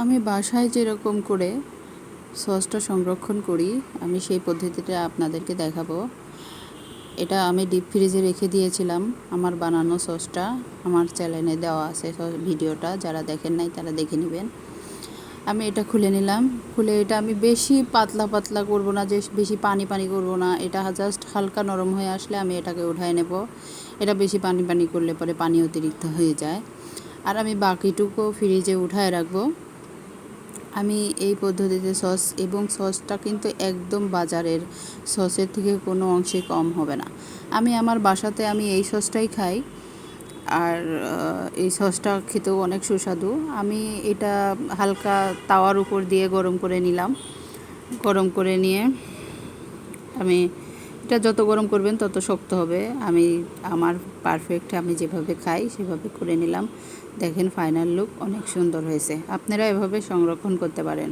আমি বাসায় যেরকম করে সসটা সংরক্ষণ করি আমি সেই পদ্ধতিটা আপনাদেরকে দেখাবো। এটা আমি ডিপ ফ্রিজে রেখে দিয়েছিলাম। আমার বানানো সসটা আমার চ্যানেলে দেওয়া আছে ভিডিওটা, যারা দেখেন নাই তারা দেখে নেবেন। আমি এটা খুলে নিলাম। খুলে এটা আমি বেশি পাতলা পাতলা করব না, যে বেশি পানি পানি করব না। এটা জাস্ট হালকা নরম হয়ে আসলে আমি এটাকে উঠায় নেব। এটা বেশি পানি পানি করলে পরে পানি অতিরিক্ত হয়ে যায়। আর আমি বাকিটুকু ফ্রিজে উঠায় রাখবো। আমি এই পদ্ধতিতে সসটা কিন্তু একদম বাজারের সসের থেকে কোনো অংশে কম হবে না। আমি আমার বাসাতে আমি এই সসটাই খাই, আর এই সসটা খেতেও অনেক সুস্বাদু। আমি এটা হালকা তাওয়ার উপর দিয়ে গরম করে নিলাম। গরম করে নিয়ে আমি এটা যত গরম করবেন তত শক্ত হবে। আমার পারফেক্ট আমি যেভাবে খাই সেভাবে করে নিলাম। দেখেন ফাইনাল লুক অনেক সুন্দর হয়েছে। আপনারা এভাবে সংরক্ষণ করতে পারেন।